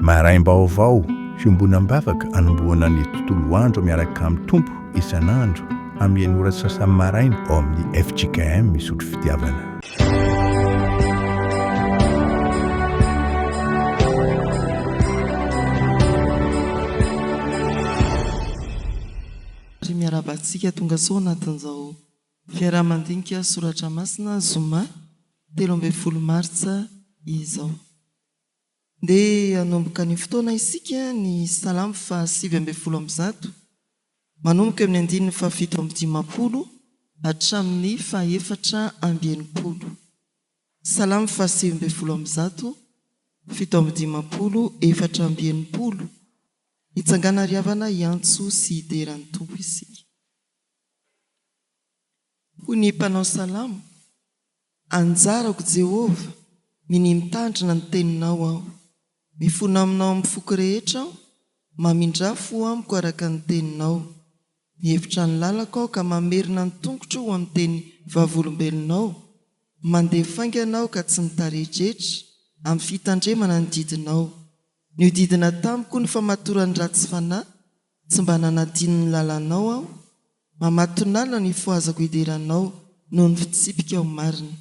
maraim-baovao fiomboanam-bavaka anomboana ny tontolo andro miaraka amin'ny tompo isan'andro amin'ny ora sasany maraina ao amin'ny FJKM misotro fitiavana. miarabantsika tonga sao anatin'izao fiarahamandinika soratra masina zoma 13 martsa izao dia anomboka ny fotoana isika ny salamo fa 7:10 manomboka amin'ny andininy fa 7:50 hatramin'ny fa 4:90 salamo fa 7:10 7:50 4:90 itsangana riavana iantso sy ideran'ny tompo isika. Hoy ny mpanao salamo: anjarako Jehova, minimitandrina ny teninao aho, mifona aminao amin'ny foko rehetra aho, mamindrafo amiko araka ny teninao. Mihevitra ny lalako aho ka mamerina ny tongotro ho amin'ny teny vavolombelonao. Mandeha fainganao ka tsy nitarejetra, amin'ny fitandremana ny didinao. Ny hodidina tamiko ny famatoran'ny ratsy fanahy, tsy mba nanadino ny lalanao aho. Mamatonala ny foazako ideranao noho ny fitsipika ao marina.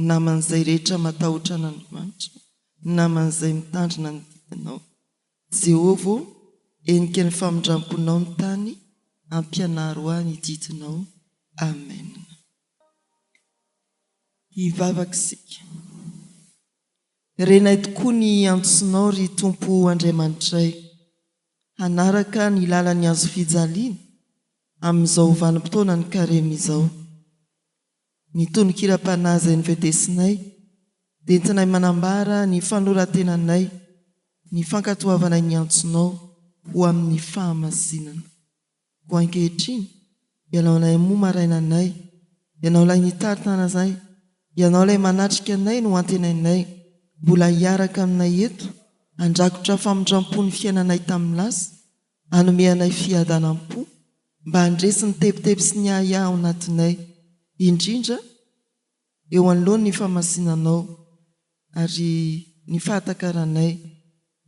Naman'izay rehetra matahotra n'Andriamanitra, naman'izay mitandrina ny didinao. Jehova, enika ny famindramponao ny tany, ampianaro ahy ny didinao. Amen. Hivavaka isika. Renay tokoa ny antsonao ry Tompo Andriamanitray, hanaraka ny lalany azo fijaliana amin'izao vanim-potoana ny karema izao. Ny tononkira-panahy izay nivedesinay dia entinay manambara ny fanorantenanay, ny fankatoavanay ny antsonao ho amin'ny fahamasinana. Ho ankehitriny, ianao lay moa marainanay, ianao lay nitarintana zay, ianao lay manatrika anay no antenainay. Mbola hiaraka aminay eto, andrakotra famindrampo ny fiainanay tamin'ny lasa, anomeanay fiadanam-po, mba handresy ny tebiteby sy ny ahiahy ao anatinay, indrindra eo anoloany ny famasinanao ary ny fahatakaranay,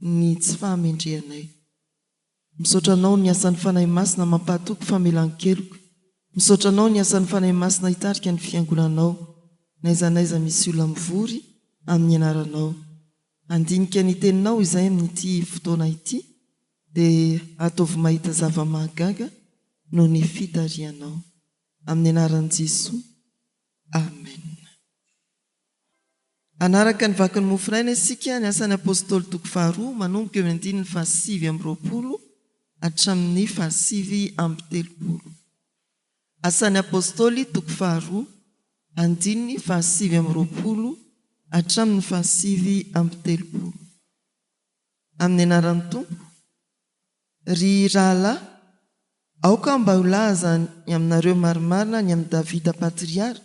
ny tsy fahamendrehanay. Misaotra anao ny asan'ny fanahy masina mampahatoky famelan-keloko, misaotra anao ny asan'ny fanahy masina hitarika ny fiangonanao, naizanaiza misy olona mivory amin'ny anaranao. Andinika ny teninao izay amin'ity fotoana ity dia ataovy mahita zava-mahagaga no ny fitarianao. Amin'ny anaran'i Jesosy. Amen. Anaraka ny vaky ny mofinaina isika ny asan'ny apôstôly toko 2 manomboka eo amin'ny andininy fa 7:20 hatramin'ny fa 7:30. Asan'ny apôstôly toko 2 andininy fa 7:20 hatramin'ny fa 7:30. Amin'ny anaran'ny Tompo. Ry rahalahy, aoka mba ho laza ny aminareo marimarina ny amin'ny Davida patriarka,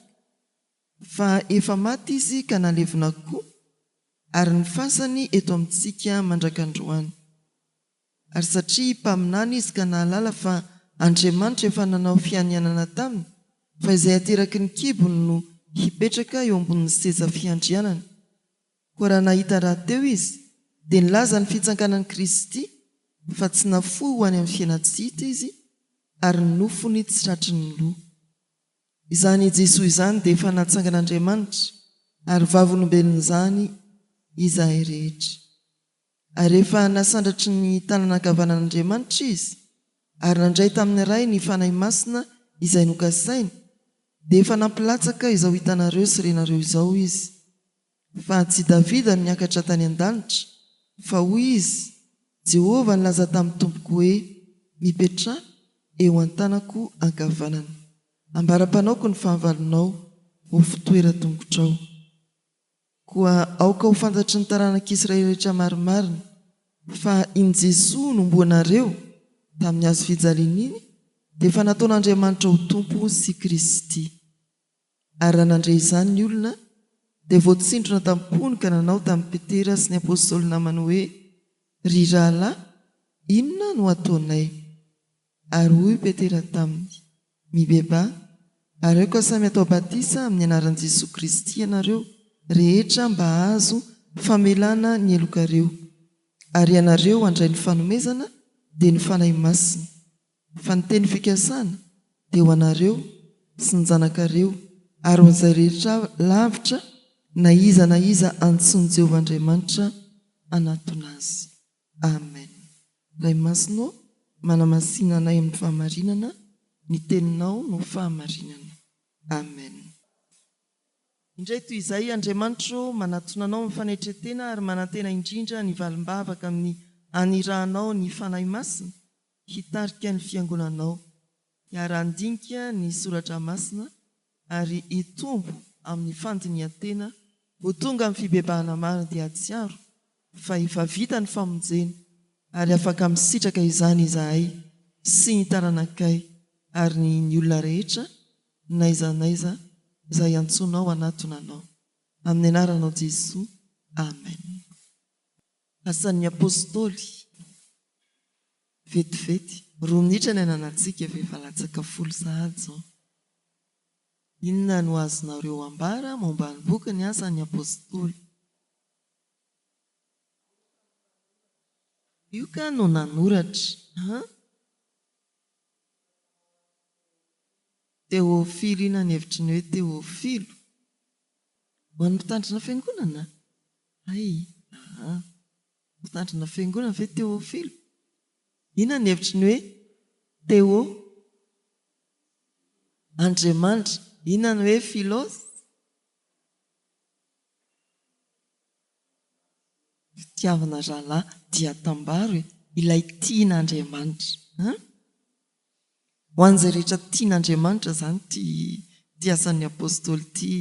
fa efa maty izy ka nalevina koa, ary ny fasany eto amintsika mandrakandroany. Ary satria mpaminany izy ka nahalala fa Andriamanitra efa nanao fianianana taminy, fa izay ateraky ny kibony no hipetraka eo ambonin'ny seza fiandrianana. Koa raha nahita raha teo izy, dia nilaza ny fitsanganan'i Kristy, fa tsy nafoy ho any amin'ny fiaina tsy hita izy, ary ny nofony tsy ratry ny loha. Izany Jesosy izany dia efa natsangan'Andriamanitra, ary vavolombelona izany izahay rehetra. Ary efa nasandratry ny tanana ankavanan'Andriamanitra izy, ary nandray tamin'ny ray ny fanahy masina izay nokasainy, dia efa nampilatsaka izao hitanareo sy renareo izao izy. Fa tsy Davida no niakatra tany an-danitra, fa hoy izy: Jehova nilaza tamin'ny tompoko hoe, mipetraha eo an-tanako ankavanana. Ambara-panaoko ny fahavalonao ho fitoeran-tongotrao. Koa aoka ho fantatry ny taranak'Israely rehetra marimarina fa iny Jesosy nomboanareo tamin'ny hazo fijaliana iny dia efa nataon'Andriamanitra ho tompo sy Kristy. Ary raha nandray izany ny olona dia voatsindrona tamin'ny pony ka nanao tamin'ny Petera sy ny apôstôly namany hoe: ry rahalahy, inona no ataonay? Ary hoy Petera taminy: mibeba, areko samy atao batisa amin'ny anaran'i Jesosy Kristy ianareo rehetra mba azo famelana ny elokareo, ary ianareo andray ny fanomezana dia ny fanahy masina, fa ny teny fikasana dia ho anareo sy ny zanakareo ary ho an'izay rehetra lavitra na iza antsoiny Jehovah Andriamanitra anatona azy. Amen. Ray Masino, manamasina anay amin'ny fahamarinana, ny teninao no fahamarinana. Amen. Indray toy izay Andriamanitro manatona anao amin'ny fanaitretena ary manantena indrindra ny valim-bavaka amin'ny anirahanao ny fanahy masina, hitarika ny fiangonanao, hiara-andinika ny soratra masina ary hitombo amin'ny fandinihan-tena ho tonga amin'ny fibebahana marina dia atsiaro fa efa vita ny famonjena ary afaka misitraka izany izahay sy ny taranakay ary ny olona rehetra naizanaiza izay antsonao anatona anao. Amin'ny anaranao Jesoa. Amen. Asan'ny apôstôly. Vetivety. 2 minitra ny ananantsika efa latsaka 10 sahady zao. Inona no azonareo ambara momba ny boky ny Asan'ny apôstôly? Io ka no nanoratra. Teofily, inona ny hevitry ny hoe Teofilo? Ho an'ny mpitandrina fiangonana? Mpitandrina fiangonana ve Teofilo? Inona ny hevitry ny hoe Teo Andriamanitra? Inona ny hoe Filos? Fitiavana rahalahy dia tambaro ilay tian'Andriamanitra. Ho an'izay rehetra tian'Andriamanitra izany ty Asan'ny apôstôly ty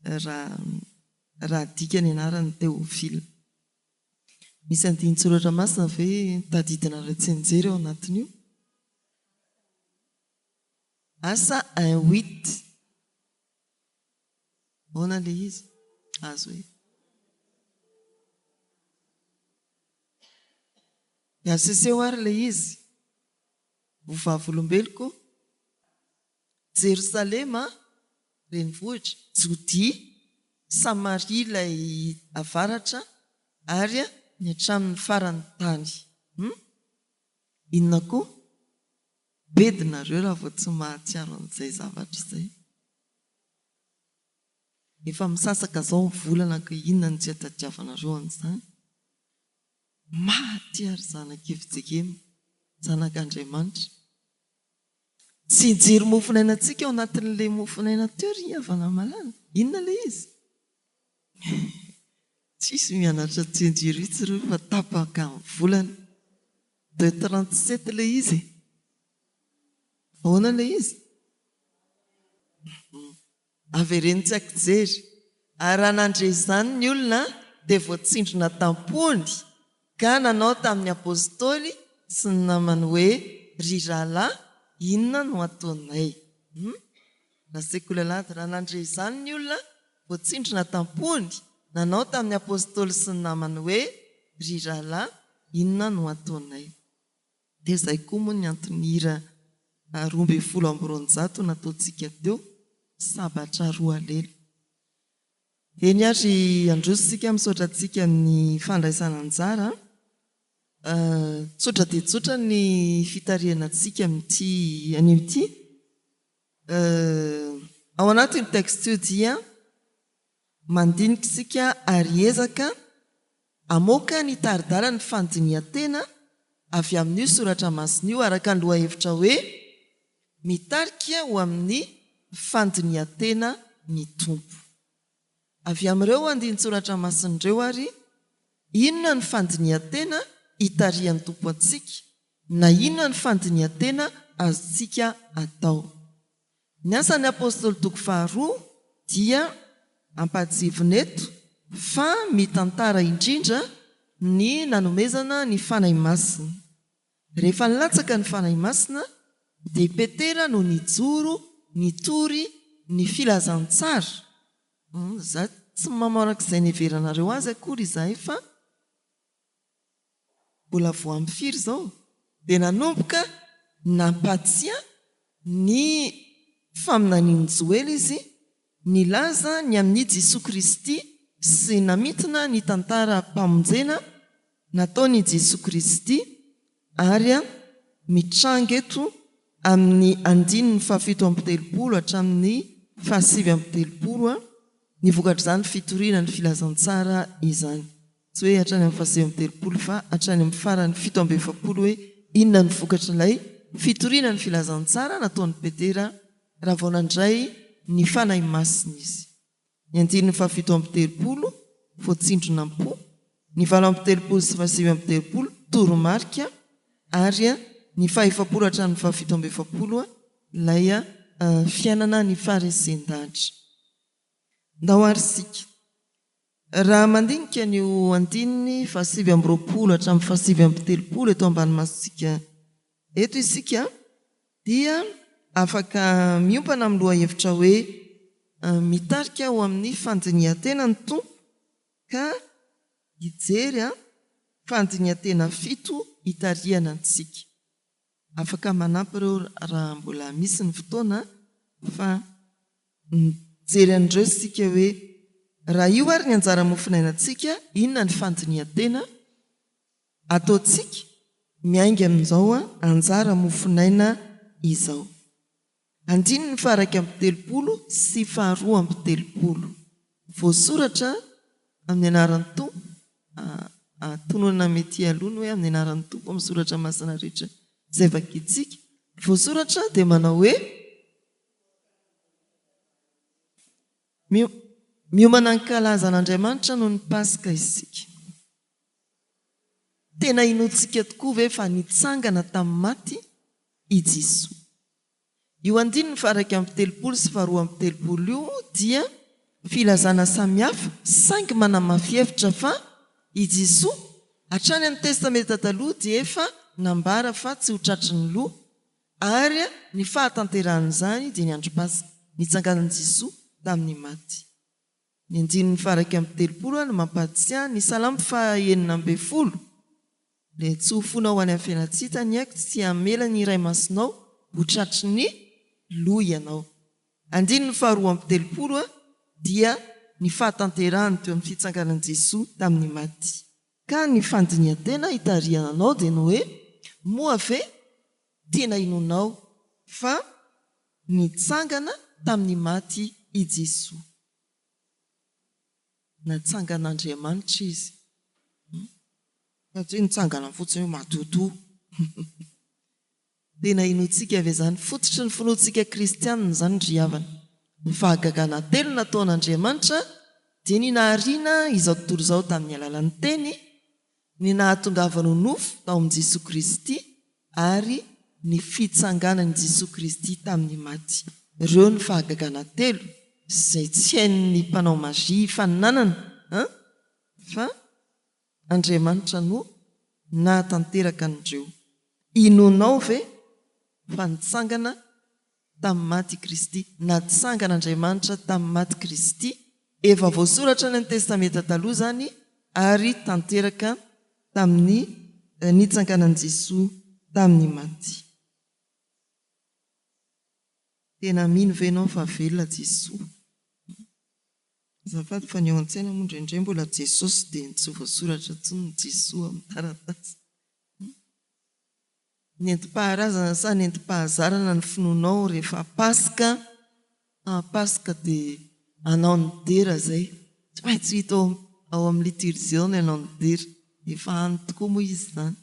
raha dika ny anarany Teofily. Misy andinin-tsoratra masina ve tadidina ratsenjery ao anatin'io? Asa 1:8. Hoana le izy? Azo hoe miaseseo ary le izy. Vavolombeloko, Jerosalema, renivohitra, Jodia, Samaria ilay avaratra ary ny hatramin'ny faran'ny tany. Inona koa? Bedinareo raha vao tsy mahatsiaro an'izay zavatra izay. Efa misasaka zao ny volana ka inona ny tsy hatadiavanareo an'izany? Mahatsiaro zanak'Efijekema, zanak'Andriamanitra. Tsy hijery mofinainantsika ao anatin'ilay mofinaina teo ry havana malala. Inona le izy? Tsisy mianatra tsenjiritsy ireo fa tapaka amin'ny volana. 2:37 le izy. Ahoana le izy? Avereny tsy akijery. Ary raha nandre izany ny olona dia voatsindrona tampony ka nanao tamin'ny apôstôly sy ny namany hoe ry rahalahy, inona no ataonay? Na sekolalady, raha nandre izany ny olona voatsindrona tampony nanao tamin'ny apôstôly sy ny namany hoe ry rahalahy, inona no ataonay? Dia izay koa moa ny antony hira 12:9 nataontsika teo, sabatra 2 alelo. Eny ary andrositsika misaotrantsika ny fandraisana anjara. Tsotra dia tsotra ny fitarihanantsika amin'ity. Ao anatin'ny tekstio dia mandinika isika ary ezaka amoaka ny taridala ny fandinihan-tena avy amin'io soratra masina io araka ny lohahevitra hoe mitarika ho amin'ny fandinihan-tena ny tompo. Avy amin'ireo andinin-tsoratra masin'ireo ary inona ny fandinihan-tena hitarihan'ny tompo antsika na inona ny fandinihan-tena azontsika atao. Ny Asan'ny apôstôly 2 dia ampatsivoneto fa mitantara indrindra ny nanomezana ny fanahy masina. Rehefa nilatsaka ny fanahy masina dia Petera no nijoro, nitory ny filazantsara. Za tsy mamarak'izay neveranareo azy akory izahay fa mbola voa amin'ny firy izao dia nanomboka nampatsia ny faminanian'ny Joely izy, nilaza ny amin'ny Jesosy Kristy sy namitina ny tantara-pamonjena nataony Jesosy Kristy ary mitranga eto amin'ny 7:30 hatramin'ny 7:30 nivokatra izany fitoriana ny filazantsara izany, tsy hoe hatrany amin'ny 7:30 fa hatrany amin'ny farany 7:40 hoe inona ny vokatra ilay fitoriana ny filazantsara nataon'ny Petera raha vao nandray ny fanahy masina izy. Ny 7:30 voatsindrona am-po, ny 7:30 sy 7:30 toromarika ary ny 7:40 hatramin'ny 7:40 ilay fiainana ny farisendahatra. Ndao arysika raha mandinika ny 7:20 hatramin'ny 7:30 eto ambany masitsika eto isika dia afaka miompana amin'ny loha hevitra hoe mitarika ho amin'ny fandinihan-tena ny tompo ka hijery fandinihan-tena 7 hitariana antsika. Afaka manampy ireo raha mbola misy ny fotoana fa mijery an'ireo sika hoe raha io ary ny anjara mofinainantsika, inona ny fandinihan-tena ataontsika miainga amin'izao anjara mofinaina izao. 9:30 sy 2:30 voasoratra amin'ny anaran'ny tompo, tononana mety alohany hoe amin'ny anaran'ny tompo amin'ny soratra masina rehetra izay vakintsika. Voasoratra dia manao hoe miomana ny kalazan'Andriamanitra noho ny Paska isika. Tena inoantsika tokoa ve fa nitsangana tamin'ny maty i Jesosy. Io 9:30 sy 2:30 io dia filazana samihafa saingy manamafihevitra fa i Jesosy hatrany amin'ny testamenta taloha dia efa nambara fa tsy ho tratry ny loha ary ny fahatanteran'izany dia ny andro Paska, nitsanganan'i Jesosy tamin'ny maty. Ny 9:30 no mampatsia ny salamo 9:40 ilay tsy ho fonao ho any amin'ny fiainantsitany aiko tsy hamela ny iray masonao ho tratry ny loha ianao. 2:30 dia ny fahatanterahany teo amin'ny fitsanganan'i Jesosy tamin'ny maty. Ka ny fandinihan-tena hitariana anao dia no hoe moa ve tena inonao fa nitsangana tamin'ny maty i Jesosy. Natsangan'Andriamanitra izy. Fa tsy hoe nitsangana fotsiny hoe matoto. Tena inoantsika avy izany fototry ny finoantsika kristianina izany ry havana. Ny fahagagana telo nataon'Andriamanitra dia ny nahariana izao tontolo izao tamin'ny alalan'ny teny, ny nahatongavana ho nofo tao amin'i Jesosy Kristy ary ny fitsanganan'i Jesosy Kristy tamin'ny maty. Ireo ny fahagagana telo izay tsy hain'ny mpanao magia faninanana fa Andriamanitra no nahatanteraka an'ireo. Inonao ve fa nitsangana tamin'ny maty Kristy, natsangan'Andriamanitra tamin'ny maty Kristy, efa voasoratra ny testamenta taloha izany ary tanteraka tamin'ny nitsanganan'i Jesosy tamin'ny maty. Tena mino ve ianao fa velona Jesosy? Azafady fa ny ao an-tsaina moa indraindray mbola Jesosy dia tsy voasoratra intsony ny Jesosy amin'ny taratasy. Nentim-paharazana sa nentim-pahazarana ny finoanao rehefa Paska. Paska dia anao ny dera izay. Tsy maintsy hita ao amin'ny liturgia ny anao ny dera. Efa any tokoa moa izy izany.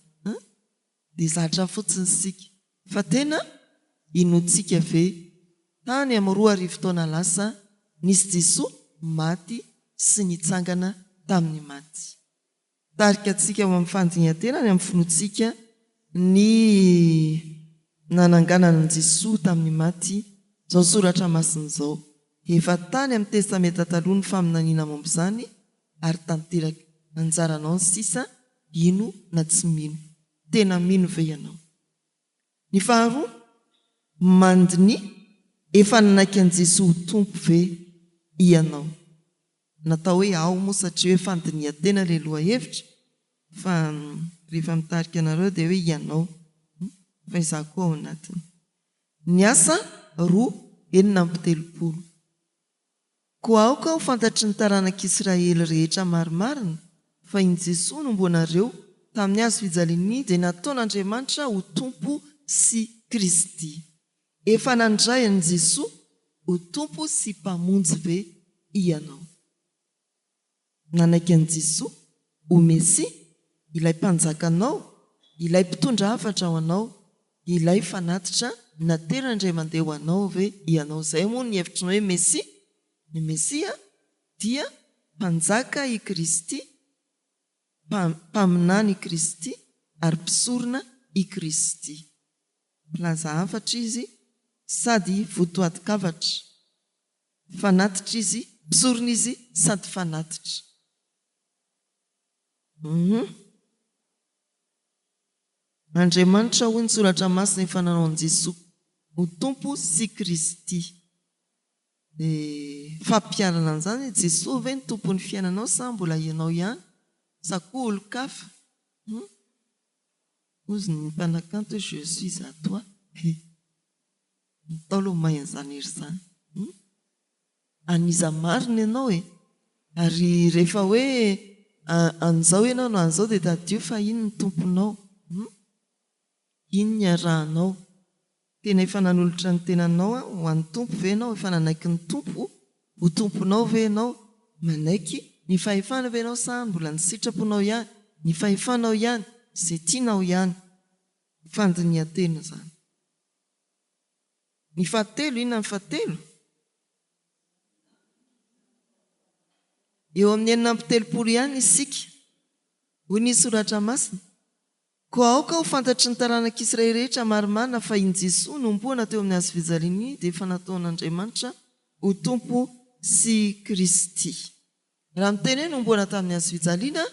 Dia zatra fotsiny sika. Fa tena inoantsika ve tany amin'ny 2 arivo taona lasa nisy Jesosy maty sy nitsangana tamin'ny maty. Tarika antsika ao amin'ny fandinihan-tena ny amin'ny finoantsika ny nananganana Jesosy tamin'ny maty izao soratra masina izao. Efa tany amin'ny testamenta taloha ny faminaniana momba izany ary tanteraka. Anjaranao ny sisa ino na tsy mino. Tena mino ve ianao? Ny faharoa, mandiny efa nanaiky an'i Jesosy ho tompo ve ianao? Natao hoe ao moa satria hoe fandinihan-tena ilay loha hevitra fa rehefa mitarika anareo dia hoe ianao fa izaho koa ao anatiny. Ny asa 2:30 koa aoka ho fantatry ny taranak'Israely rehetra marimarina fa iny Jesosy nomboanareo tamin'ny azo fijaliany dia nataon'Andriamanitra ho tompo sy Kristy. Efa nandray an' Jesosy ho tompo sy mpamonjy ve ianao. Nanaiky an' Jesosy ho Mesia, ilay mpanjakanao, ilay mpitondra hafatra ho anao, ilay fanatitra natera indray mandeha ho anao ve ianao. Zay moa ny hevitry ny hoe Mesia. Ny Mesia dia mpanjaka i Kristy, mpaminany i Kristy ary mpisorona i Kristy. Mpilaza hafatra izy sady votoatin-kavatra. Fanatitra izy, mpisorona izy sady fanatitra. Andriamanitra hoy ny soratra masina efa nanao an' Jesosy ho tompo sy Kristy. Fampiarana an'izany Jesosy ve ny tompon'ny fiainanao sa mbola ianao ihany sa koa olo-kafa? Ozy ny mpanakanto hoe je suis à toi. Natao aloha mahay an'izany ery izany. Aniza marina ianao ary rehefa hoe an'izao ianao no an'izao dia tadio fa iny ny tomponao. Iny ny arahanao. Tena efa nanolotra ny tenanao ho an'ny tompo ve ianao? Efa nanaiky ny tompo ho tomponao ve ianao? Manaiky ny fahefana ve ianao sa mbola ny sitraponao ihany? Ny fahefanao ihany izay tianao ihany. Fandinihan-tena izany. Ny fahatelo, inona ny fahatelo? Eo amin'ny 4:30 ihany isika. Hoy ny soratra masina. Koa aoka ho fantatry ny taranak'Israely rehetra marimarina fa iny Jesosy nomboana teo amin'ny hazo fijaliany dia efa nataon'Andriamanitra ho tompo sy Kristy. Raha miteny hoe nomboana tamin'ny hazo fijaliana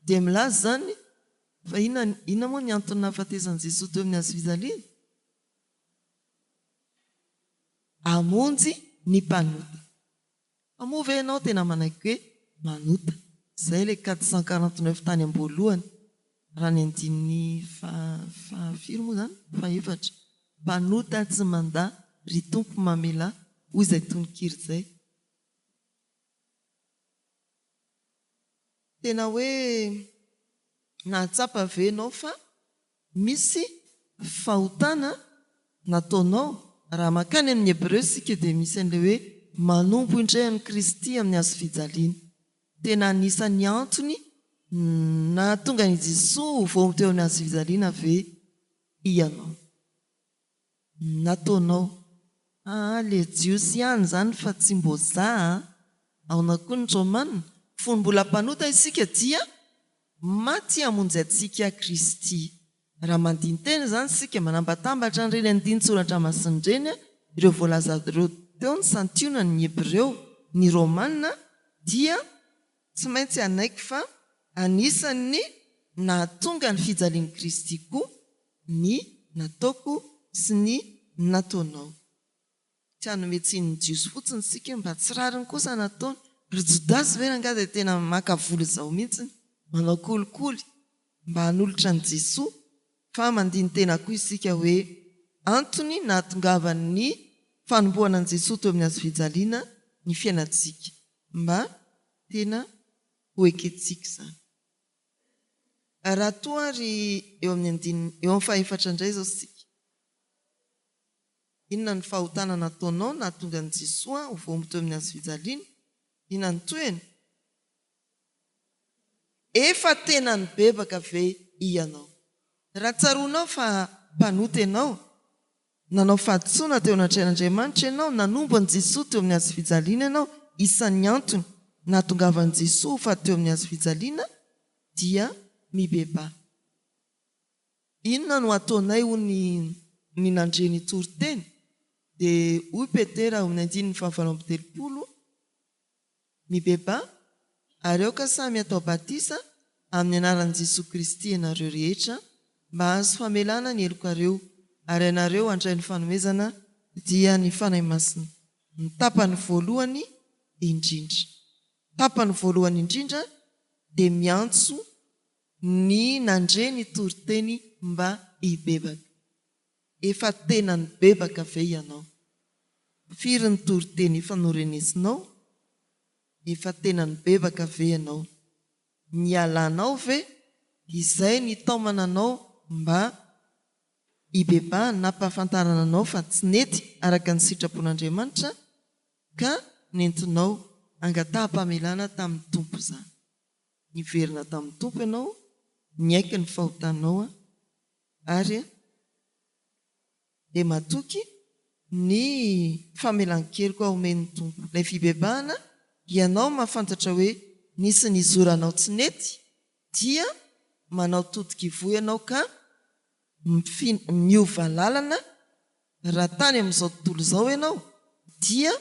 dia milaza zany fa inona moa ny antony nahafatezan'i Jesosy teo amin'ny hazo fijaliana? Hamonjy ny mpanota. Moa ve ianao tena manaiky hoe manota? Izay ilay 449 tany am-boalohany. Raha ny andininy fahafiry moa zany, fahefatra. Mpanota tsy manda ry tompo mamela hoy izay tononkira izay. Tena hoe nahatsapa ve ianao fa misy fahotana nataonao. Raha makany amin'ny Hebreo sika dia misy an'ilay hoe manompo indray an'i Kristy amin'ny hazo fijaliana. Tena anisan'ny antony na tonga ny Jesosy vao teo amin'ny hazo fijaliana ve ianao. Nataonao. Le jiosy ihany zany fa tsy mbozaha. Aona koa ny Romanina. Fony mbola mpanota isika dia maty hamonjy antsika Kristy. Raha mandiny tena zany sika manambatambatra n'ireny andinin-tsoratra masina ireny, ireo voalaza ireo teo ny santiona ny Hebreo, ny Romanina dia tsy maintsy anaiky fa anisan'ny nahatonga ny fijalian'i Kristy koa ny nataoko sy ny nataonao. Tsy hanome tsiny ny jiosy fotsiny sika mba tsy rariny kosa nataony. Ry Jodasy ve nga dia tena makavoly izao mihitsy manao kolikoly mba hanolotra ny Jesosy. Fa mandiny tena koa isika hoe antony nahatongavan'ny fanombohana an'i Jesosy teo amin'ny hazo fijaliana ny fiainantsika mba tena ho ekentsika izany. Raha toa ry eo amin'ny fahefatra indray izao sika. Inona ny fahotana nataonao nahatonga an'i Jesosy ho voaomby teo amin'ny hazo fijaliana? Inona ny toeny? Efa tena nibebaka ve ianao? Raha tsaroanao fa mpanota ianao, nanao fahadisoana teo anatreh'Andriamanitra ianao, nanombo an'i Jesosy teo amin'ny hazo fijaliana ianao, isan'ny antony nahatongavan'i Jesosy fa teo amin'ny hazo fijaliana dia mibeba. Inona no ataonay ho ny nandreny toriteny? Dia hoy Petera amin'ny 9:30 mibeba ary aoka samy atao batisa amin'ny anaran'i Jesosy Kristy ianareo rehetra mba azo famelana ny helokareo ary ianareo handray ny fanomezana dia ny fanahy masina. Ny tapany voalohany indrindra. Tapany voalohany indrindra dia miantso ny nandreny toriteny mba hibebaka. Efa tena nibebaka ve ianao? Firy ny toriteny efa norenesinao? Efa tena nibebaka ve ianao? Ny alanao ve izay ny taomananao mba ibeba nampahafantarana anao fa tsy nety araka ny sitrapon'Andriamanitra ka nentinao angataham-pamelana tamin'ny tompo izany. Niverina tamin'ny tompo ianao, niaiky ny fahotanao ary dia matoky ny famelan-keloka omen'ny tompo. Ilay fibebahana ianao mahafantatra hoe nisy nizoranao tsy nety dia manao totok'ivoy ianao ka miova lalana. Raha tany amin'izao tontolo izao ianao dia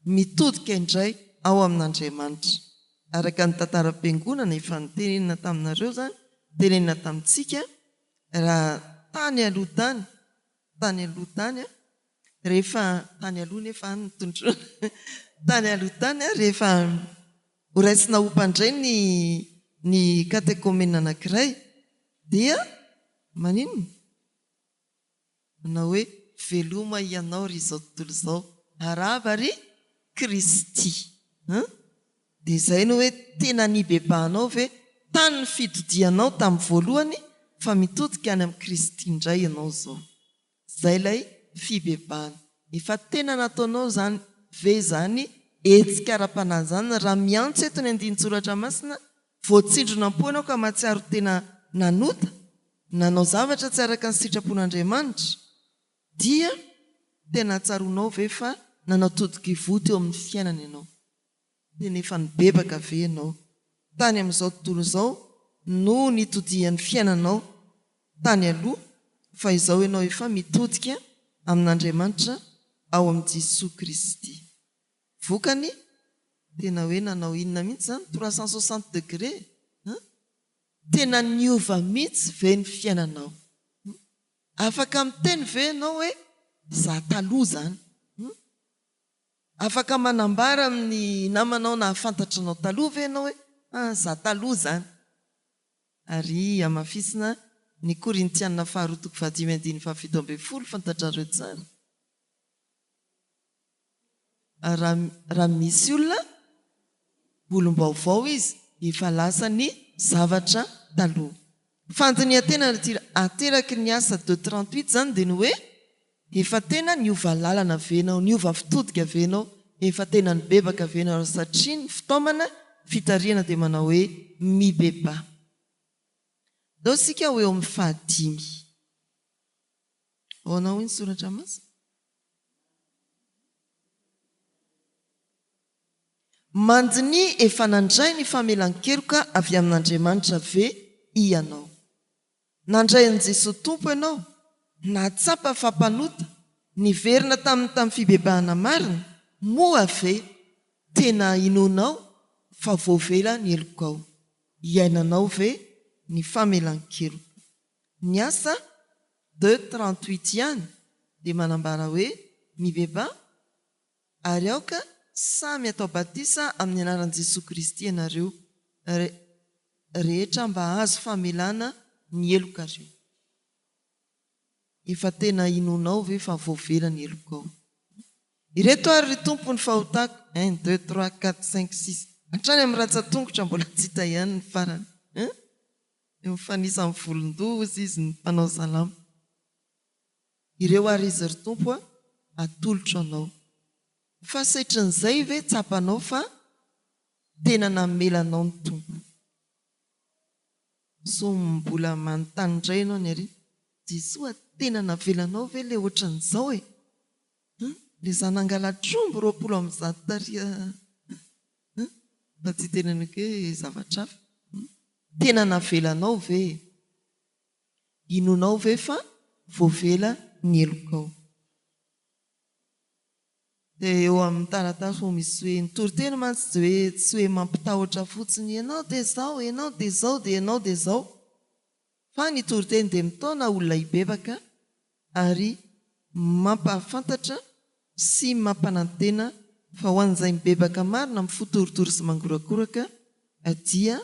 mitodika indray ao amin'Andriamanitra. Araka ny tantaram-piangonana efa nitenenina taminareo zany, tenenina tamintsika, raha tany aloha tany rehefa tany aloha nefa any tondro tany aloha tany rehefa horaisina ho mpandray ny katekômena anankiray dia maninona manao hoe veloma ianao ry izao tontolo izao, arava ry Kristy. Dia izay no hoe tena nibebahanao ve tany ny fidodianao tamin'ny voalohany fa mitodika any amin'ny Kristy indray ianao izao. Izay ilay fibebahana. Efa tena nataonao zany ve zany hetsika ara-panahy zany raha miantso eto ny andinin-tsoratra masina, voatsindrona po ianao ka mahatsiaro tena nanota, nanao zavatra tsy araka ny sitrapon'Andriamanitra, dia tena tsaronao ve fa nanao todok'ivoty eo amin'ny fiainana ianao. Dia nefa nibebaka ve ianao tany amin'izao tontolo izao no nitodihan'ny fiainanao tany aloha, fa izao ianao efa mitodika amin'Andriamanitra ao amin'i Jesosy Kristy. Vokany tena hoe nanao inona mihitsy zany 360 degré, tena niova mihitsy ve ny fiainanao. Afaka miteny ve ianao hoe za taloha zany, afaka manambara amin'ny namanao na hafantatra anao taloha ve ianao hoe za taloha zany. Ary amafisina ny Korintiana 2:7-7 fantatrareo tsara. Raha misy olona olom-baovao izy, efa lasa ny zavatra taloha. Fandiniantena ateraky ny asa 2:38 zany dia ny hoe efa tena niova lalana venao, niova fitodika venao, efa tena nibebaka venao satria ny fitaomana fitariana dia manao hoe mibeba. Dao sika ho eo amin'ny 5. Ao iny soratra masina. Mandiny efa nandray ny famelan-keloka avy amin'Andriamanitra ve ianao. Nandray an'i Jesosy tompo ianao, natsapa fampanota, niverina tamin'ny fibebahana marina, moa ve tena inonao fa voavela ny elokao, iainanao ve ny famelan-keloka. Ny asa 2:38 ihany dia manambara hoe mibeba ary aoka samy atao batisa amin'ny anaran'i Jesosy Kristy ianareo rehetra mba azo famelana ny elokareo. Efa tena inonao ve fa voavela ny elokao. Ireto ary ry tompo ny fahotako 1 2 3 4 5 6 hatrany amin'ny ratsan-tongotra mbola tsy hita ihany ny farany. Mifanisa amin'ny volon-doza izy ny mpanao salama. Ireo ary izy ry tompo atolotro anao. Fa setrin'izay ve tsapanao fa tena namelanao ny tompo. So mbola manontany indray ianao ny ary Jesosy tena navelanao ve le ohatran'izao e? Le za nangala-trombo 20 amin'ny 100 taria fa tsy tenenako hoe zavatra hafa. Tena navelanao ve? Inonao ve fa voavela ny elokao. Dia eo amin'ny taratasy ho misy hoe nitoriteny mantsy hoe tsy hoe mampitahotra fotsiny ianao dia zao, ianao dia zao, dia ianao dia zao. Fa nitoriteny dia mitaona olona hibebaka ary mampahafantatra sy mampanantena fa ho an'izay mibebaka marina mifotoritory sy mangorakoraka dia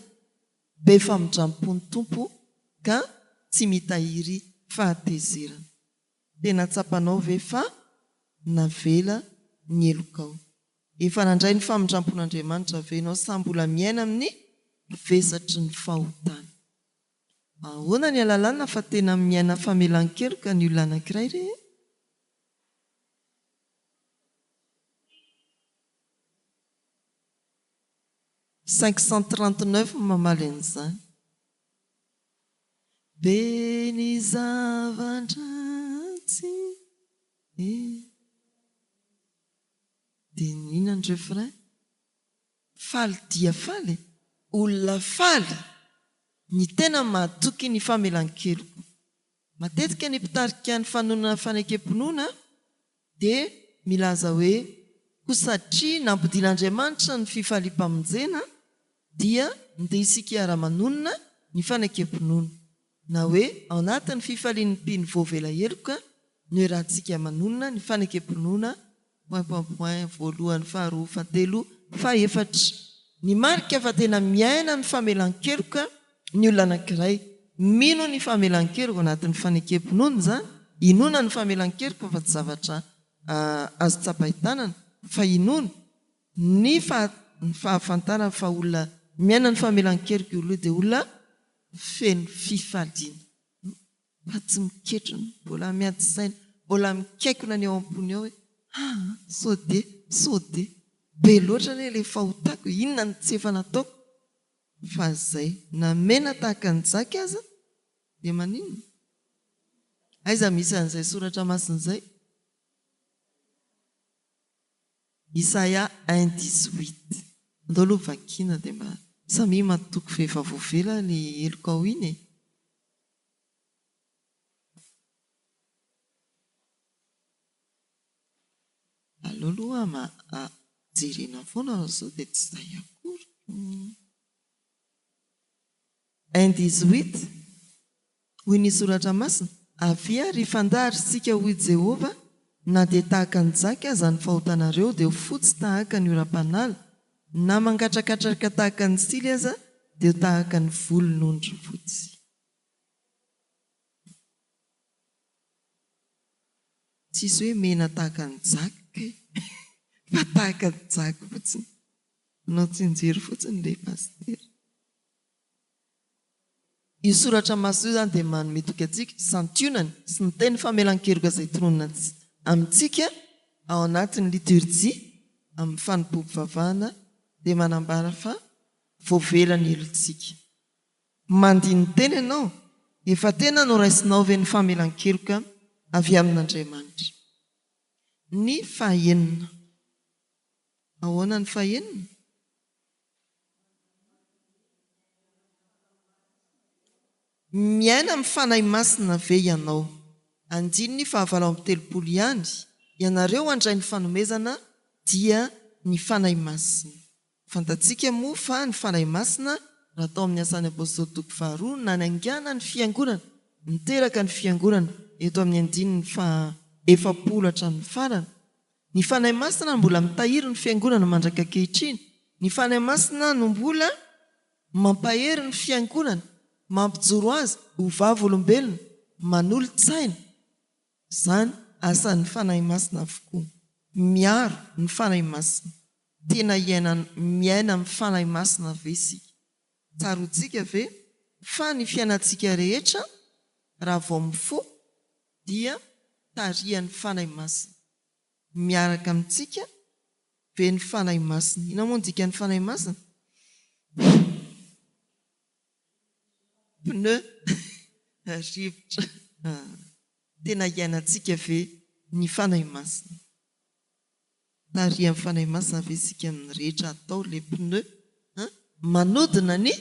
be famindrampon'ny tompo ka tsy mitahiry fahatezerana. Tena tsapanao ve fa navela ny elokao. Efa nandray ny famindrampon'Andriamanitra ve ianao sa mbola miaina amin'ny vesatry ny fahotana. ahoana ny alalana fa tena miaina famelan-keloka ny olona anankiray re 539 mamaly an'izany be ny zava-dratsy dia nina ny refrain faly dia faly olona faly ny tena mahatoky ny famelan-keloko matetika ny mpitarika ny fanonana fanekem-pinoana dia milaza hoe ho satria nampidin'Andriamanitra ny fifaliam-pamonjena dia ndeha isika ara-manonona ny fanekem-pinoana na hoe ao anatin'ny fifalian'ny mpino voavela-heloka ny rahantsika manonona ny fanekem-pinoana point voalohany faharoa fahatelo fahaefatra ny marika fa tena miaina ny famelan-keloka ny olona anankiray mino ny famelan-keloka anatin'ny fanekem-pinoana zany inona ny famelan-keloka fa tsy zavatra azo tsapaitanana fa inona ny fahafantarana fa olona miaina ny famelan-keloka oloha dia olona feno fifaliana fa tsy miketrona mbola miady saina mbola mikaikona ny ao am-pony ao hoe sode be loatra ny ilay fahotako inona ny tsy efa nataoko fa zay namena tahaka ny jaka aza dia maninona aiza misy an'izay soratra masin'izay Isaia 1:18 andao aloha vakiana dia mba samy matoko vehivavovela ny eloko ao iny e aloaloha jerena foana zao dia tsy zay akory 1:18 hoy ny soratra masina avia ry fandahatra sika hoy Jehova na dia tahaka ny jaka aza ny fahotanareo dia ho fotsy tahaka ny oram-panala na mangatrakatraka tahaka ny sily aza dia ho tahaka ny volon'ondry fotsy tsisy hoe mena tahaka ny jaka fa tahaka ny jaka fotsiny anao tsinjery fotsiny ilay pastera io soratra maso io zany dia manome toky antsika santionany sy ny teny famelan-keloka izay tronona amintsika ao anatin'ny liturjia amin'ny fanompoam-pivavahana dia manambara fa voavela ny elontsika mandiny teny ianao efa tena noraisinao ve ny famelan-keloka avy amin'Andriamanitra ny fahaenina ahoana ny fahaenina miaina mifanahy masina ve ianao andiny ny fahavalo amby telopolo ihany ianareo andray ny fanomezana dia ny fanahy masina fantatsika moa fa ny fanahy masina raha tao amin'ny asan'ny apôstôly toko faharoa nanangana ny fiangonana niteraka ny fiangonana eto amin'ny andininy efapolo hatramin'ny farana ny fanahy masina mbola mitahiry ny fiangonana mandraka ankehitriny ny fanahy masina no mbola mampahery ny fiangonana mampijoro azy ho vavy olombelona manolo-tsaina zany asan'ny fanahy masina avokoa miaro ny fanahy masina tena miaina amin'ny fanahy masina ve isika tsarotsika ve fa ny fiainantsika rehetra raha vao mifo dia tarihan'ny fanahy masina miaraka amintsika ve ny fanahy masina ina moa ndika ny fanahy masina pneu rivotra tena hiainantsika ve ny fanahy masina tarihan'ny fanahy masina ve isika amin'ny rehetra atao le pneu manodina ny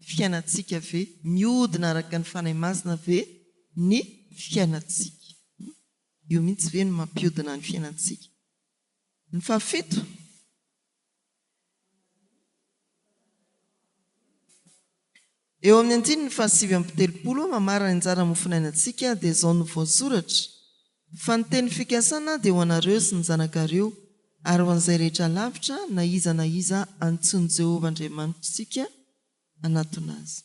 fiainantsika ve miodina araka ny fanahy masina ve ny fiainantsika io mihitsy ve no mampiodina ny fiainantsika ny fahafito eo amin'ny andiny ny fahasivy amby telopolo mamara ny anjara mofinainantsika dia izao no voasoratra fa ny teny fikasana dia ho anareo sy ny zanakareo ary ho an'izay rehetra lavitra na iza antsony Jehovah Andriamanitsika anatona azy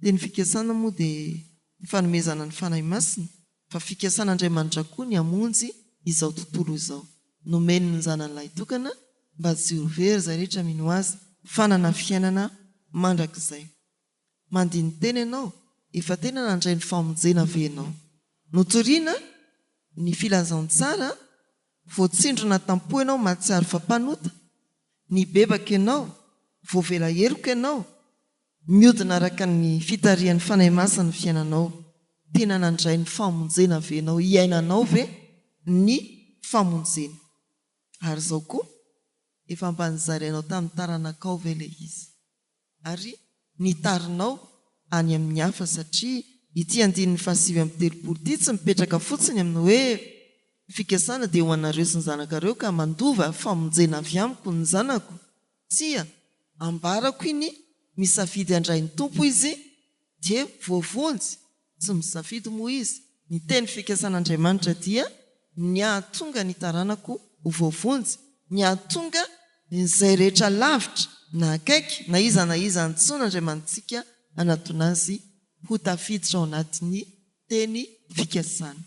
teny fikasana moa dia ny fanomezana ny fanahy masina fa fikasan'Andriamanitra koa ny amonjy izao tontolo izao nomeny ny zanan'ilay tokana mba tsy ho very izay rehetra mino azy fanana fiainana mandrakizay mandiny teny ianao efa tena nandray ny famonjena venao. Notoriana ny filazantsara, voatsindrona tampo ianao mahatsiaro fampanota, ny bebaka ianao, voavela heloka ianao, miodina araka ny fitarian'ny fanahy masina ny fiainanao. Tena nandray ny famonjena venao, iainanao ve ny famonjena. Ary izao koa efa mbanizarainao tamin'ny taranakao ve ilay izy. Ary nitarinao any amin'ny hafa satria ity andininy 7:30 ity tsy mipetraka fotsiny amin'ny hoe fikasana dia ho anareo sy ny zanakareo ka mandova famonjena avy amiko ny zanako. Tsia, ambarako iny misafidy handray ny tompo izy dia voavonjy, tsy misafidy moa izy. Ny teny fikasan'Andriamanitra dia ny ahatonga ny taranako ho voavonjy, ny ahatonga izay rehetra lavitra na akaiky na iza antsona Andriamantsika anatona azy ho tafiditra ao anatin'ny teny fikasana.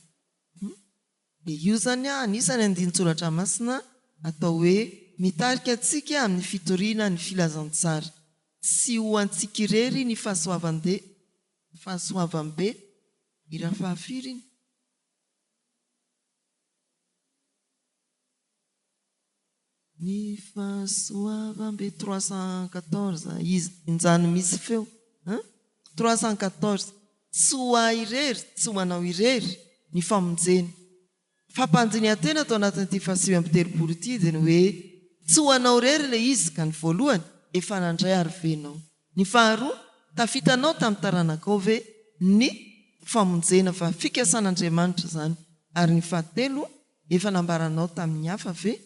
Dia io zany anisany andinin-tsoratra masina atao hoe mitarika antsika amin'ny fitoriana ny filazantsara. Tsy ho antsika irery ny fahasoavam-be ira fahafiriny. Ny fahasoavam-be 314 izy injany misy feo 314 tsy ho ahy irery, tsy ho anao irery ny famonjena. Fampanjiniantena atao anatin'ity 7:30 ity dia ny hoe tsy ho anao irery ilay izy ka ny voalohany efa nandray ary venao. Ny faharoa, tafitanao tamin'ny taranakao ve ny famonjena fa fikasan'Andriamanitra izany. Ary ny fahatelo, efa nambaranao tamin'ny hafa ve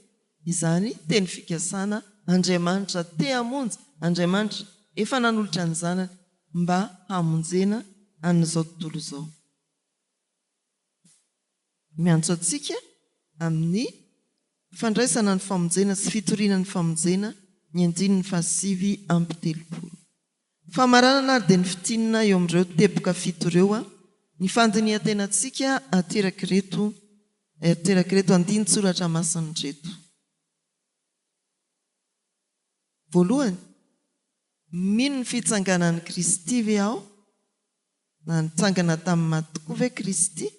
izany teny fikasana Andriamanitra te hamonjy. Andriamanitra efa nanolotra ny zanany mba hamonjena an'izao tontolo izao. Miantso antsika amin'ny fandraisana ny famonjena sy fitoriana ny famonjena ny andininy 7:30. Famaranana ary dia ny fitinina eo amin'ireo teboka fito ireo ny fandiniantenantsika ateraka reto andinin-tsoratra masina reto. Voalohany, mino ny fitsanganan'i Kristy ve aho? Na nitsangana tamin'ny maty tokoa ve Kristy?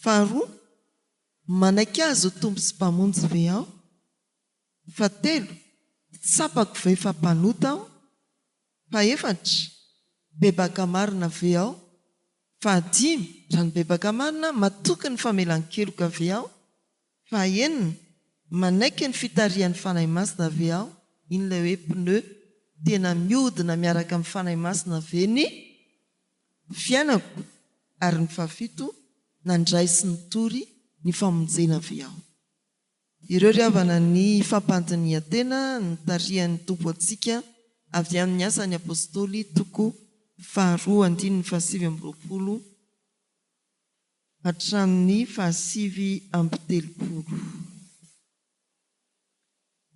Faharoa, manaiky azy ho tompo sy mpamonjy ve aho? Fahatelo, tsapako ve fampanota aho? Fahaefatra, bebaka marina ve aho? Fahadimy, raha ny bebaka marina matoky ny famelan-keloka ve aho? Fahaenina, manaiky ny fitarian'ny fanahy masina ve aho? In'ilay hoe pneu tena miodina miaraka amin'ny fanahy masina ve ny fiainako? Ary ny fahafito, nandray sy nitory ny famonjena ve aho? Ireo ry havana ny fampandiniantena ny tarian'ny tompo antsika avy amin'ny asan'ny apôstôly toko 2:7 hatramin'ny 7:30.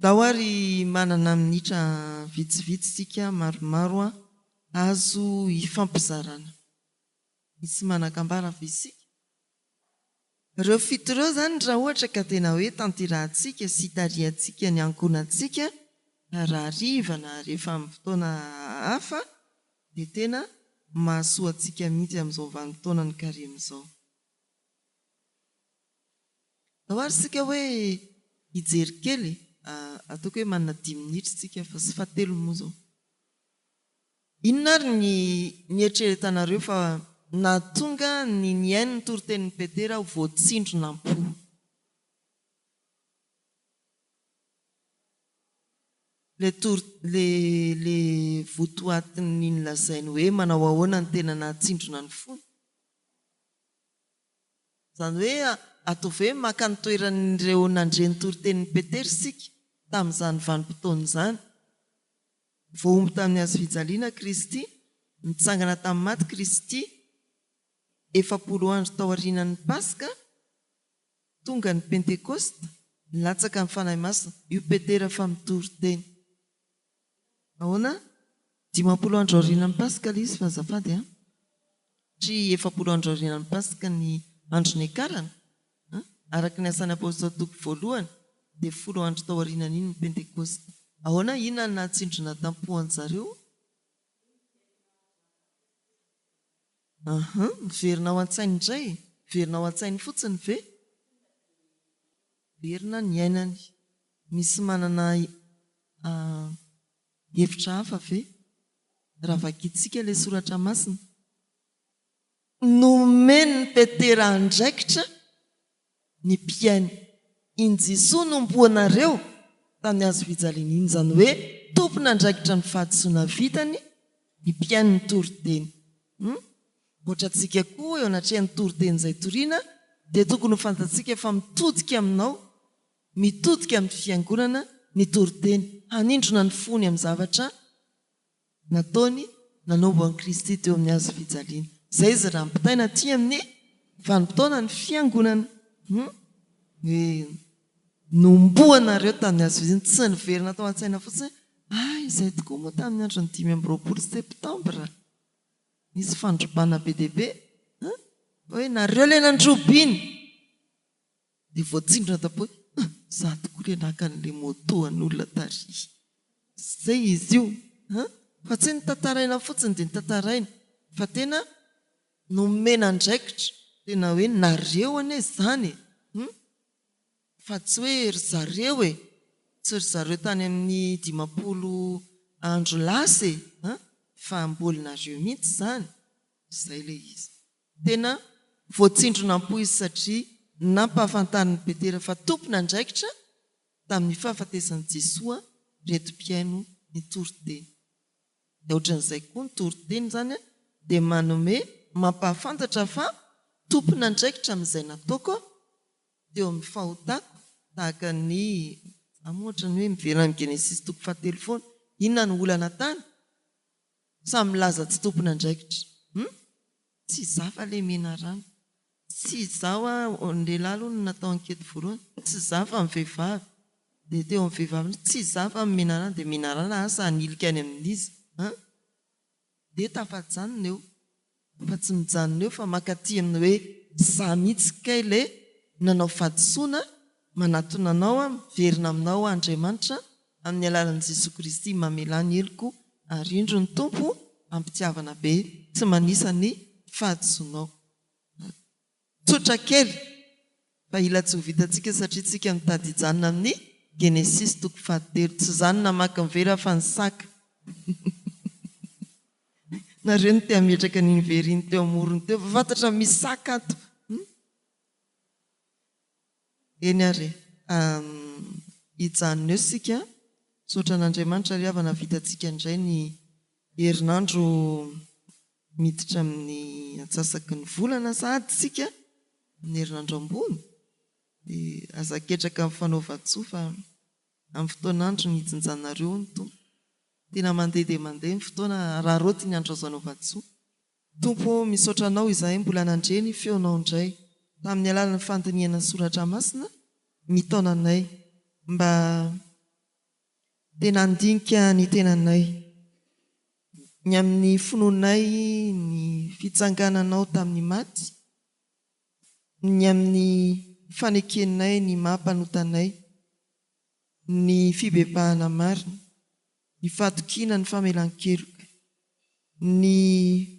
Dao ary manana minitra vitsivitsy sika maromaro azo hifampizarana. Misy manakambara ve isika? Ireo fito ireo zany raha ohatra ka tena hoe tanterahantsika sy tariantsika ny ankonantsika raha riva na rehefa amin'ny fotoana hafa dia tena mahasoa antsika mihitsy amin'izao vanim-potoana ny karemizao. Dao ary sika hoe hijery kely ataoko hoe manana 10 minitra sika fa sy fahatelo moa zao. Inona ary ny eritreretanareo fa nahatonga ny ainy ny toritenin'ny Petera ho voatsindrona am-po? Le votoatiny nolazainy hoe manao ahoana ny tena nahatsindrona ny fony. Izany hoe ataovy hoe maka ny toeran'ireo nandreny toritenin'ny Petera sika tamin'izany vanim-potoana izany. Voaomby tamin'ny hazo fijaliana Kristy, nitsangana tamin'ny maty Kristy, 40 andro tao aorianan'ny Paska, tonga ny Pentekosta, nilatsaka amin'ny fanahy masina, io Petera fa mitory teny. Ahoana? 50 andro aorianan'ny Paska ilay izy fa azafady a? Tri 40 andro aorianan'ny Paska ny andro ny akarana, araka ny asan'ny apôstôly toko 1 dia 10 andro tao aorianan'iny ny Pentekosta. Ahoana inona ny nahatsindrona tampohan'zareo? Miverina ao an-tsainy indray, miverina ao an-tsainy fotsiny ve? Verina ny ainany. Misy manana hevitra hafa ve? Raha vakiantsika ilay soratra masina. Nomeny ny Petera andraikitra ny mpiainy. Iny Jesosy nomboanareo tamin'ny hazo fijaliana iny, izany hoe tompona andraikitra ny fahadisoana vitany ny mpiainy ny toriteny. Ohatra antsika koa eo anatrehan'ny toriteny izay toriana dia tokony ho fantatsika efa mitodika aminao, mitodika amin'ny fiangonana ny toriteny, hanindrona ny fony amin'ny zavatra nataony nanombo an'i Kristy teo amin'ny hazo fijaliana. Izay izy raha mpitaina aty amin'ny vanim-potoana ny fiangonana. Nomboanareo tamin'ny hazo fijaliana, tsy niverina tao an-tsaina fotsiny. Izay tokoa moa tamin'ny andro ny 5 septambra. Nisy fandrobana be dia be. Hoe nareo ilay nandrobiany. Dia voatsindrona tapoy. Za tokoa ilay naka an'ilay moto an'olona tary. Izay izy io. Fa tsy nitantaraina fotsiny dia nitantaraina. Fa tena nomena andraikitra. Tena hoe nareo ane izany. Fa tsy hoe ry zareo e. Tsy ry zareo tany amin'ny 50 andro lasa e. Fa ambolinareo mihitsy izany. Izay ilay izy. Tena voatsindrona am-po izy satria nampahafantariny Petera fa tompona andraikitra tamin'ny fahafatesany Jesosy reto mpiaino ny toriteny. Dia ohatran'izay koa ny toriteny izany dia manome mampahafantatra fa tompona andraikitra amin'izay nataoko teo amin'ny fahotako tahaka ny ohatra ny hoe miverina amin'ny Genesis 7 foana. Inona ny olana tany? Samy milaza tsy tompona andraikitra. Tsy zafa ilay mena rano. Tsy izao ny lehilahy aloha no natao ankety voalohany. Tsy zafa amin'ny vehivavy. Dia teo amin'ny vehivavy tsy zafa amin'ny mena rano dia mena rano asa hanilika any amin'izy. Dia tafajanona eo. Fa tsy mijanona eo fa makaty amin'ny hoe za mihitsy kay ilay nanao fahadisoana manatona anao miverina aminao Andriamanitra amin'ny alalan'i Jesosy Kristy mamelany heliko ary indro ny tompo ampitiavana be tsy manisa ny fahadisoanao. Tsotra kely fa ila tsy ho vitantsika satria tsika mitady hijanona amin'ny Genesis 7. Tsy izany namaky ny vera fa ny saka. Nareo ny te hametraka ny veriny teo amorony teo fa fantatra misy saka ato. Eny ary hijanona eo sika. Sotra n'Andriamanitra ry havana vitantsika indray ny herinandro miditra amin'ny antsasaky ny volana sady sika ny herinandro ambony. Dia aza ketraka amin'ny fanaovan-tsoa fa amin'ny fotoanandro ny hijinjanareo ny tompo. Tena mandeha dia mandeha ny fotoana raha roty ny andro azo anaovan-tsoa. Tompo misaotra anao izahay mbola nandreny feonao indray tamin'ny alalan'ny fandiniana soratra masina mitaona anay mba tena andinika ny tenanay ny amin'ny finoanay ny fitsangananao tamin'ny maty, ny amin'ny fanekenay ny mahampanotanay, ny fibebahana marina, ny fahatokiana ny famelan-keloka, ny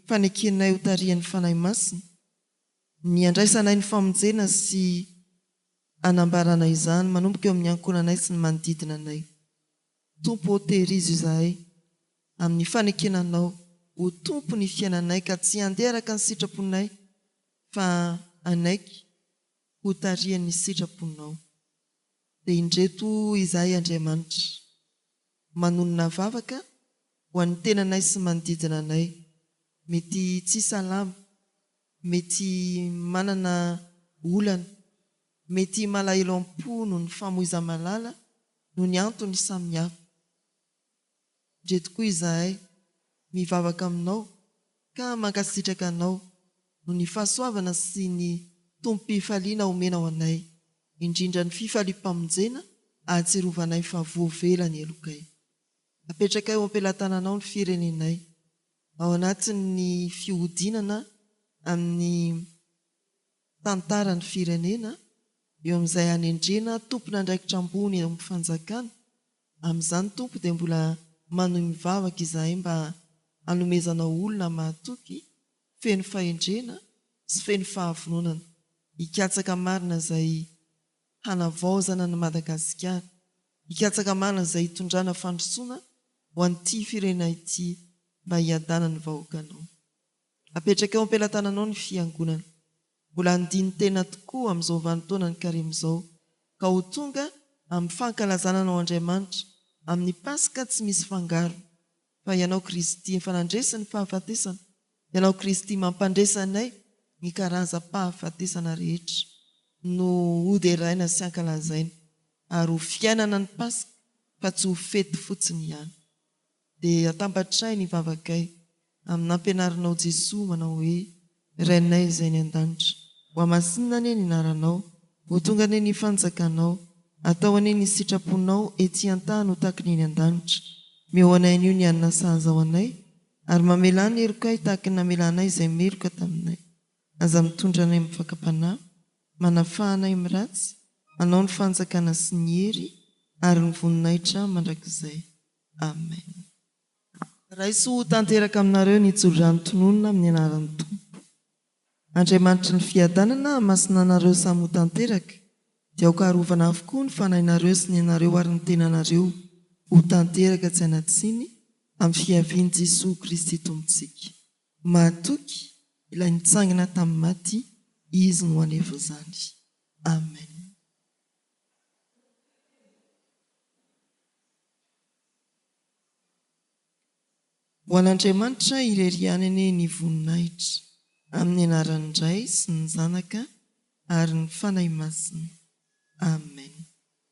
fanekenay ho tarihan'ny fanahy masina, ny andraisanay ny famonjena sy anambarana izany manomboka eo amin'ny ankonanay sy ny manodidina anay. Tompo ho tehirizo izahay amin'ny fanekenanao ho tompo ny fiainanay ka tsy handeha araka ny sitraponay fa anaiky ho tarihan'ny sitraponao. Dia indreto izahay Andriamanitra manonona vavaka ho an'ny tenanay sy manodidina anay. Mety tsy salama, mety manana olana, mety malahelo am-po noho ny famoiza-malala noho ny antony samihafa. Indray tokoa izahay mivavaka aminao ka mankasitraka anao noho ny fahasoavana sy ny tompo-pifaliana omena ao anay, indrindra ny fifaliam-pamonjena ahatsiarovanay fa voavelany elokay. Apetraka eo am-pelantananao ny firenenay ao anatin'ny fihodinana amin'ny tantaran'ny firenena, eo amin'izay hanendrena tompona andraikitra ambony eo amin'ny fanjakana. Amin'izany tompo dia mbola manohy mivavaka izahay mba hanomezana olona mahatoky feno fahendrena sy feno fahavononana hikatsaka marina izay hanavaozana ny Madagasikara, hikatsaka marina izay hitondrana fandrosoana ho an'ity firenena ity mba hiadana ny vahoakanao. Apetraka eo am-pelatananao ny fiangonana, mbola andiny tena tokoa amin'izao vanim-potoana ny karema izao, ka ho tonga amin'ny fankalazana anao Andriamanitra amin'ny Pasika tsy misy fangaro, fa ianao Kristy mifanandresy ny fahafatesana, ianao Kristy mampandresanay ny karaza-pahafatesana rehetra no hoderaina sy ankalazaina, ary ho fiainana ny Pasika fa tsy ho fety fotsiny ihany. Dia atampatray ny vavakay amin'ny ampianarinao Jesosy manao hoe: Rainay izay ny an-danitra, ho amasinina anie ny anaranao, ho tonga anie ny fanjakanao, atao anie ny sitraponao ety an-tany ho tahaka ny eny an-danitra. Mioanay an'io ny anina sahaza ho anay, ary mamela ny herokay tahaka ny namelanay izay meloka taminay. Aza mitondra anay amin'ny fakapanahy, manafahanay amin'ny ratsy, anao ny fanjakana sy ny hery ary ny voninahitra mandrakizay. Amen. Raiso ho tanteraka aminareo ny tsorandrontononona amin'ny anaran'ny Tompo. Andriamanitra ny fiadanana hamasina anareo samy ho tanteraka, dia ho kaharovana avokoa ny fanahinareo sy ny anareo ary ny tenanareo ho tanteraka tsy anatsiny amin'ny fiavian'i Jesosy Kristy Tompontsika. Mahatoky ilay nitsangana tamin'ny maty, izy no anevo izany. Amen. Ho an'Andriamanitra irerianany ny voninahitra, amin'ny anaran'ny Ray sy ny Zanaka ary ny fanahy masina. Amen.